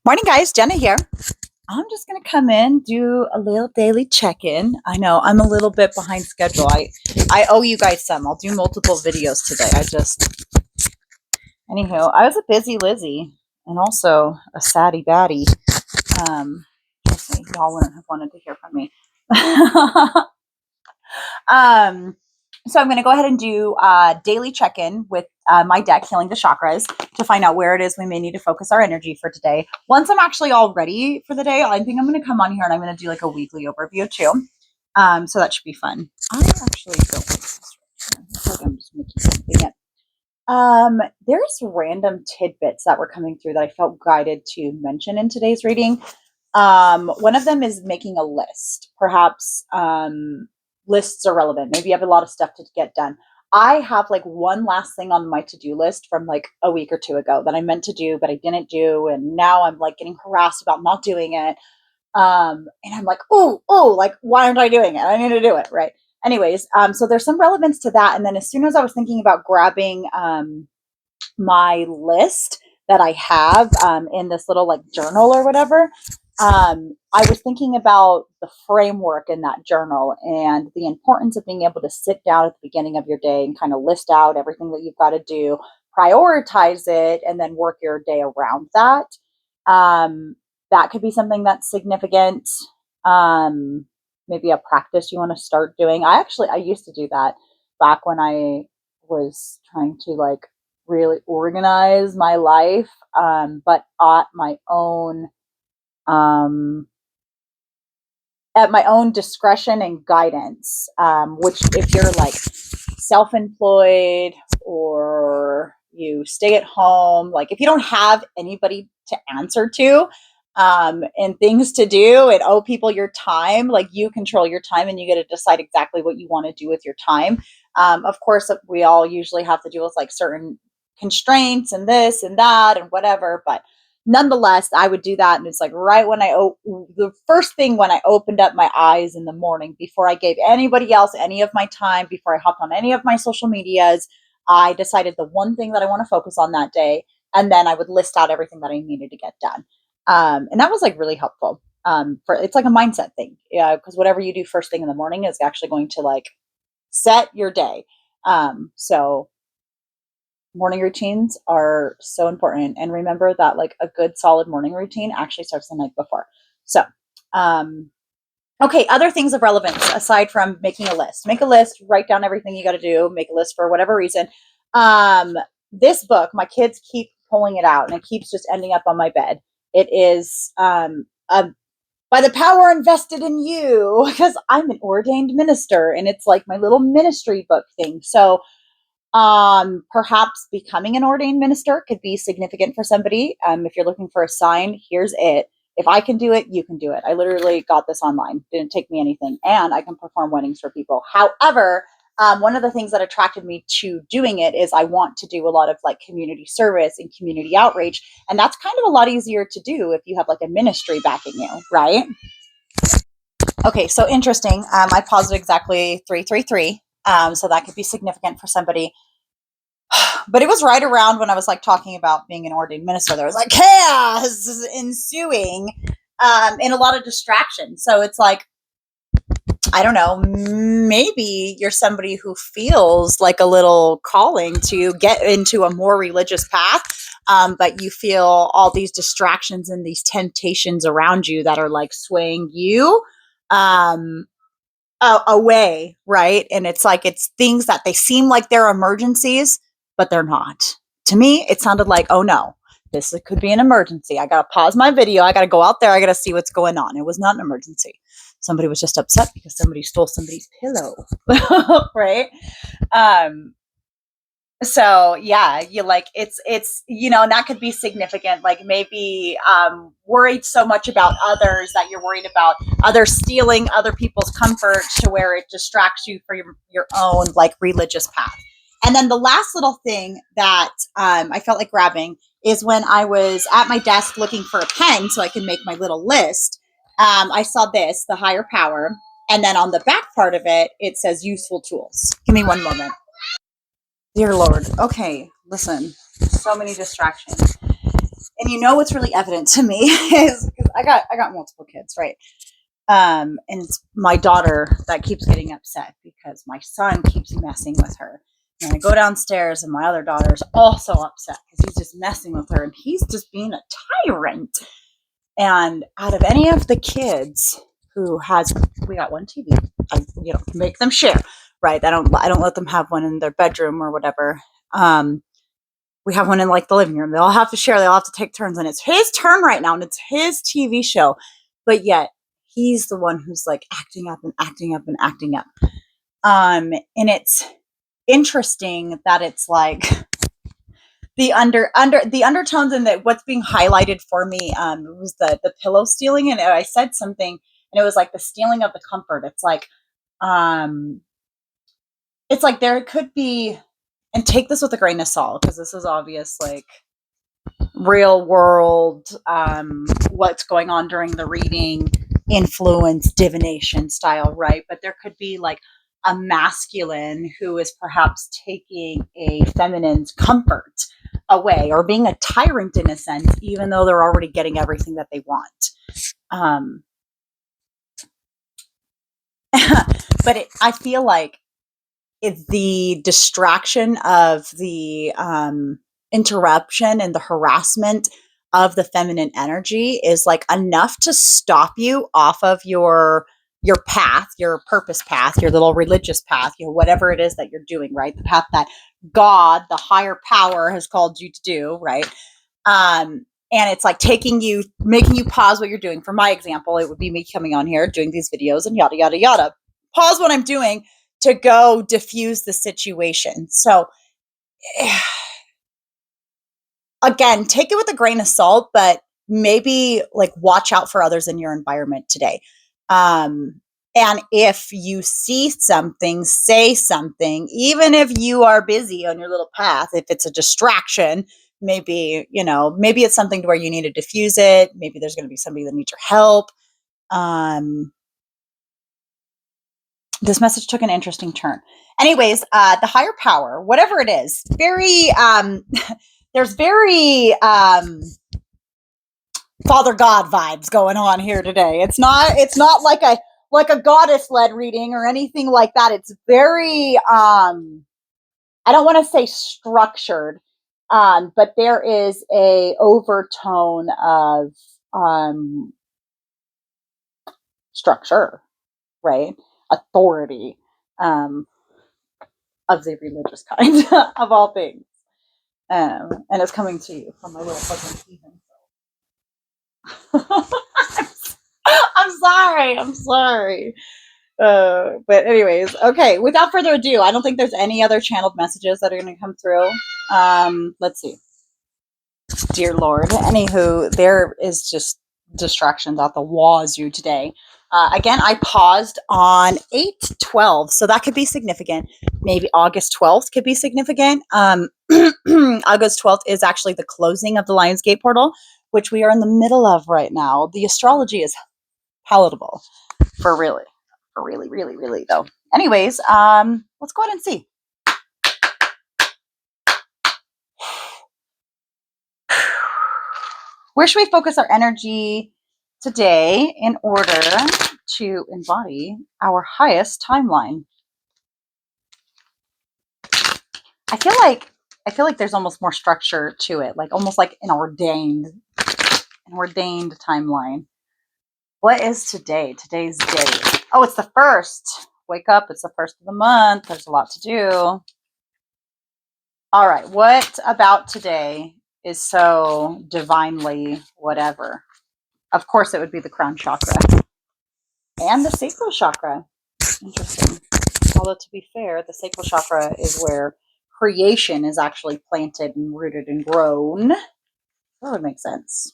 Morning, guys. Jenna here. I'm just going to come in, do a little daily check-in. I know I'm a little bit behind schedule. I owe you guys some. I'll do multiple videos today. Anywho, I was a busy Lizzie and also a saddy baddie. Trust me, y'all wouldn't have wanted to hear from me. um, so I'm going to go ahead and do a daily check-in with my deck, Healing the Chakras, to find out where it is we may need to focus our energy for today. Once I'm actually all ready for the day, I think I'm going to come on here and I'm going to do like a weekly overview too. So that should be fun. I actually don't like this. I feel like I'm just making something up. There's random tidbits that were coming through that I felt guided to mention in today's reading. One of them is making a list. Perhaps lists are relevant. Maybe you have a lot of stuff to get done. I have like one last thing on my to-do list from like a week or two ago that I meant to do, but I didn't do. And now I'm like getting harassed about not doing it. And I'm like, like, why aren't I doing it? I need to do it. Right. Anyways, so there's some relevance to that. And then as soon as I was thinking about grabbing my list that I have in this little like journal or whatever, I was thinking about the framework in that journal and the importance of being able to sit down at the beginning of your day and kind of list out everything that you've got to do, prioritize it, and then work your day around that. That could be something that's significant. Maybe a practice you want to start doing. I used to do that back when I was trying to like really organize my life, but um, at my own discretion and guidance, which if you're like self-employed or you stay at home, like if you don't have anybody to answer to and things to do and owe people your time, like you control your time and you get to decide exactly what you want to do with your time. Of course, we all usually have to deal with like certain constraints and this and that and whatever, but nonetheless, I would do that. And it's like right when the first thing when I opened up my eyes in the morning, before I gave anybody else any of my time, before I hopped on any of my social medias, I decided the one thing that I want to focus on that day. And then I would list out everything that I needed to get done. And that was like really helpful. It's like a mindset thing. Yeah. Because whatever you do first thing in the morning is actually going to like set your day. So morning routines are so important, and remember that like a good solid morning routine actually starts the night before. So okay, other things of relevance aside from making a list. Make a list, write down everything you got to do, make a list for whatever reason. This book, my kids keep pulling it out and it keeps just ending up on my bed. It is By the Power Invested in You, because I'm an ordained minister and it's like my little ministry book thing. So perhaps becoming an ordained minister could be significant for somebody. If you're looking for a sign, here's it. If I can do it, you can do it. I literally got this online. Didn't take me anything. And I can perform weddings for people. However, one of the things that attracted me to doing it is I want to do a lot of like community service and community outreach. And that's kind of a lot easier to do if you have like a ministry backing you, right? Okay, so interesting. I paused exactly 333. So that could be significant for somebody. But it was right around when I was like talking about being an ordained minister. There was like chaos ensuing and a lot of distraction. So it's like, I don't know, maybe you're somebody who feels like a little calling to get into a more religious path, but you feel all these distractions and these temptations around you that are like swaying you away, right? And it's like it's things that they seem like they're emergencies, but they're not. To me, it sounded like, oh no, this could be an emergency. I got to pause my video. I got to go out there. I got to see what's going on. It was not an emergency. Somebody was just upset because somebody stole somebody's pillow, right? So yeah, you like it's and that could be significant, like maybe worried so much about others that you're worried about others stealing other people's comfort to where it distracts you from your own like religious path. And then the last little thing that I felt like grabbing is when I was at my desk looking for a pen so I can make my little list. I saw this, the higher power, and then on the back part of it, it says useful tools. Give me one moment. Dear Lord. Okay, listen, so many distractions. And you know what's really evident to me is because I got multiple kids, right? And it's my daughter that keeps getting upset because my son keeps messing with her. And I go downstairs and my other daughter's also upset because he's just messing with her and he's just being a tyrant. And out of any of the kids who has, we got one TV. I, make them share, right? I don't let them have one in their bedroom or whatever. We have one in like the living room. They all have to share. They all have to take turns, and it's his turn right now, and it's his TV show. But yet he's the one who's like acting up and acting up and acting up. And it's interesting that it's like the the undertones and that what's being highlighted for me was the pillow stealing, and I said something, and it was like the stealing of the comfort. Um it's like there could be, and take this with a grain of salt because this is obvious like real world what's going on during the reading, influence, divination style, right? But there could be like a masculine who is perhaps taking a feminine's comfort away or being a tyrant in a sense, even though they're already getting everything that they want. But I feel like it's the distraction of the interruption and the harassment of the feminine energy is like enough to stop you off of your path, your purpose path, your little religious path, whatever it is that you're doing, right? The path that God, the higher power, has called you to do, right? And it's like making you pause what you're doing. For my example, it would be me coming on here, doing these videos and yada, yada, yada. Pause what I'm doing to go diffuse the situation. So again, take it with a grain of salt, but maybe like watch out for others in your environment today. And if you see something, say something, even if you are busy on your little path, if it's a distraction, maybe it's something to where you need to diffuse it. Maybe there's going to be somebody that needs your help. This message took an interesting turn. Anyways, the higher power, whatever it is, very, there's very Father God vibes going on here today. It's not like a goddess led reading or anything like that. It's very, I don't want to say structured, but there is a overtone of structure, right? Authority. Of the religious kind of all things. And it's coming to you from my little fucking Stephen. I'm sorry. But anyways, okay, without further ado, I don't think there's any other channeled messages that are going to come through. Let's see. Dear Lord. Anywho, there is just distractions out the wazoo today. Again, I paused on 8/12, so that could be significant. Maybe August 12th could be significant. August 12th is actually the closing of the Lionsgate portal, which we are in the middle of right now. The astrology is palatable for really, really though. Anyways, let's go ahead and see. Where should we focus our energy today in order to embody our highest timeline? I feel like there's almost more structure to it, like almost like an ordained timeline. What is today? Today's date. Oh, it's the 1st. Wake up, it's the 1st of the month. There's a lot to do. All right, what about today is so divinely whatever? Of course, it would be the crown chakra and the sacral chakra. Interesting. Although, to be fair, the sacral chakra is where creation is actually planted and rooted and grown. That would make sense.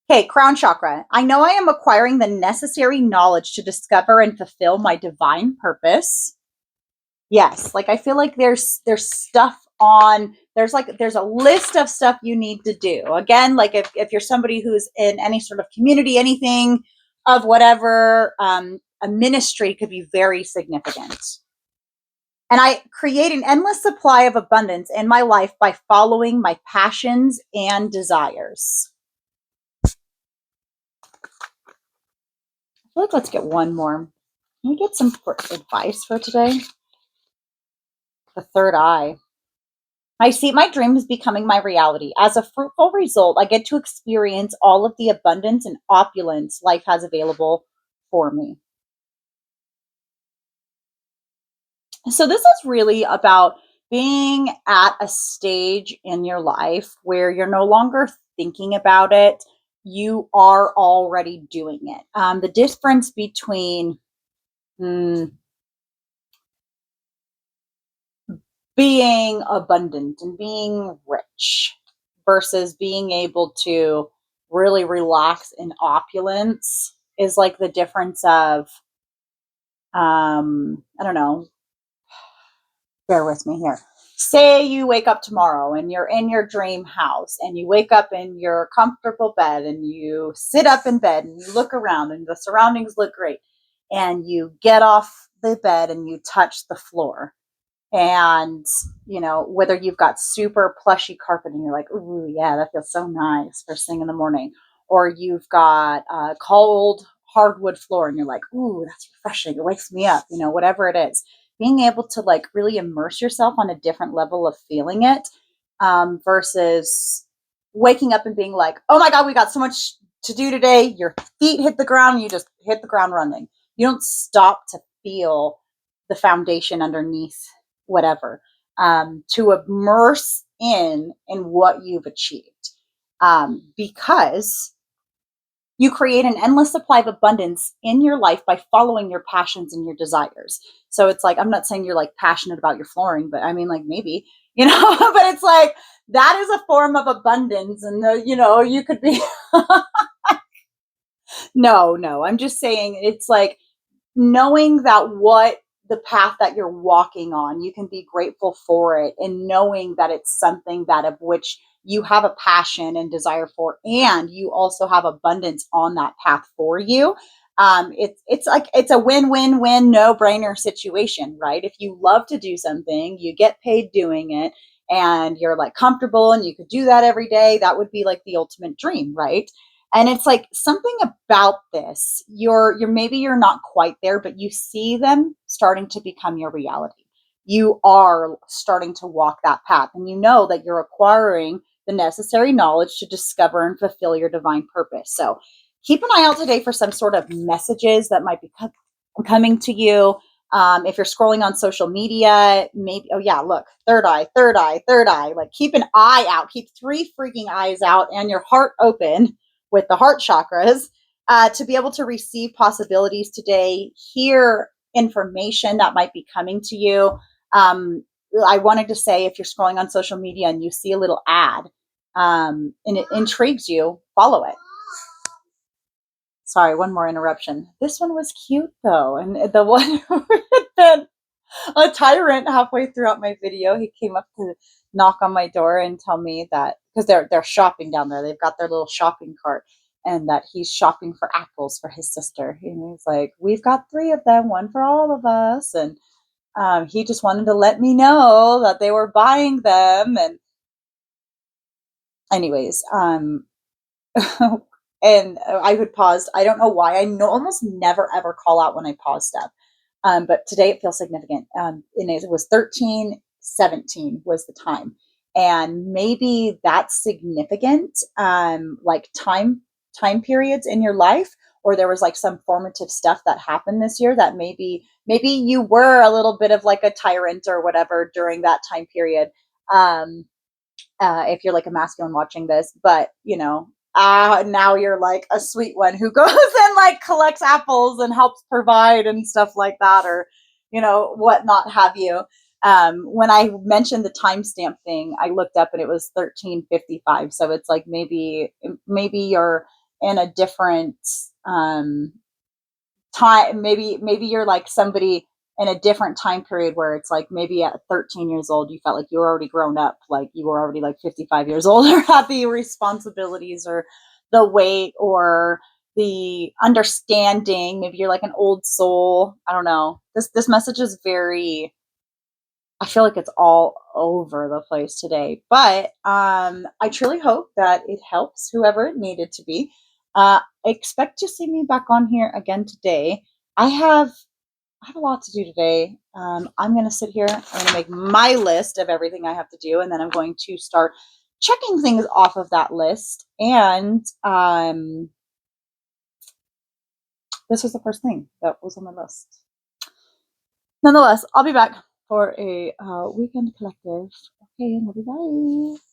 Okay, crown chakra. I know I am acquiring the necessary knowledge to discover and fulfill my divine purpose. Yes, like I feel like there's stuff on, there's a list of stuff you need to do. Again, like if you're somebody who's in any sort of community, anything of whatever, a ministry could be very significant. And I create an endless supply of abundance in my life by following my passions and desires. I feel like let's get one more. Can we get some advice for today? The third eye. I see my dreams becoming my reality. As a fruitful result, I get to experience all of the abundance and opulence life has available for me. So, this is really about being at a stage in your life where you're no longer thinking about it, you are already doing it. The difference between mm, being abundant and being rich versus being able to really relax in opulence is like the difference of, I don't know, bear with me here. Say you wake up tomorrow and you're in your dream house and you wake up in your comfortable bed and you sit up in bed and you look around and the surroundings look great and you get off the bed and you touch the floor. And, whether you've got super plushy carpet and you're like, ooh, yeah, that feels so nice first thing in the morning, or you've got a cold hardwood floor and you're like, ooh, that's refreshing. It wakes me up, whatever it is. Being able to like really immerse yourself on a different level of feeling it versus waking up and being like, oh my God, we got so much to do today. Your feet hit the ground and you just hit the ground running. You don't stop to feel the foundation underneath whatever, to immerse in what you've achieved, because you create an endless supply of abundance in your life by following your passions and your desires. So it's like, I'm not saying you're like passionate about your flooring, but I mean, like, maybe, but it's like that is a form of abundance, and you could be no, I'm just saying it's like knowing that what the path that you're walking on, you can be grateful for it, and knowing that it's something that of which you have a passion and desire for, and you also have abundance on that path for you. It's like it's a win-win-win, no-brainer situation, right? If you love to do something, you get paid doing it, and you're like comfortable and you could do that every day, that would be like the ultimate dream, right? And it's like something about this, you're maybe you're not quite there, but you see them starting to become your reality. You are starting to walk that path, and you know that you're acquiring the necessary knowledge to discover and fulfill your divine purpose. So keep an eye out today for some sort of messages that might be coming to you. If you're scrolling on social media, maybe, oh yeah, look, third eye, third eye, third eye. Like keep an eye out, keep three freaking eyes out and your heart open with the heart chakras, to be able to receive possibilities today, hear information that might be coming to you. I wanted to say, if you're scrolling on social media and you see a little ad, and it intrigues you, follow it. Sorry, one more interruption. This one was cute though, and the one who had been a tyrant halfway throughout my video, he came up to knock on my door and tell me that because they're shopping down there, they've got their little shopping cart, and that he's shopping for apples for his sister. And he's like, "We've got three of them, one for all of us," and he just wanted to let me know that they were buying them. And anyways, and I would pause. I don't know why. I know almost never ever call out when I pause stuff. But today it feels significant. And it was 13:17 was the time. And maybe that's significant, like time periods in your life, or there was like some formative stuff that happened this year that maybe you were a little bit of like a tyrant or whatever during that time period. Um, if you're like a masculine watching this, but now you're like a sweet one who goes and like collects apples and helps provide and stuff like that, or what not have you. When I mentioned the timestamp thing, I looked up and it was 13:55. So it's like maybe you're in a different time. Maybe you're like somebody in a different time period where it's like maybe at 13 years old you felt like you were already grown up, like you were already like 55 years old, or had the responsibilities or the weight or the understanding. Maybe you're like an old soul. I don't know. This message is very I feel like it's all over the place today, but I truly hope that it helps whoever it needed to be. Expect to see me back on here again today. I have a lot to do today. I'm going to sit here. I'm going to make my list of everything I have to do, and then I'm going to start checking things off of that list. And this was the first thing that was on my list. Nonetheless, I'll be back for a weekend collective. Okay, love you, bye.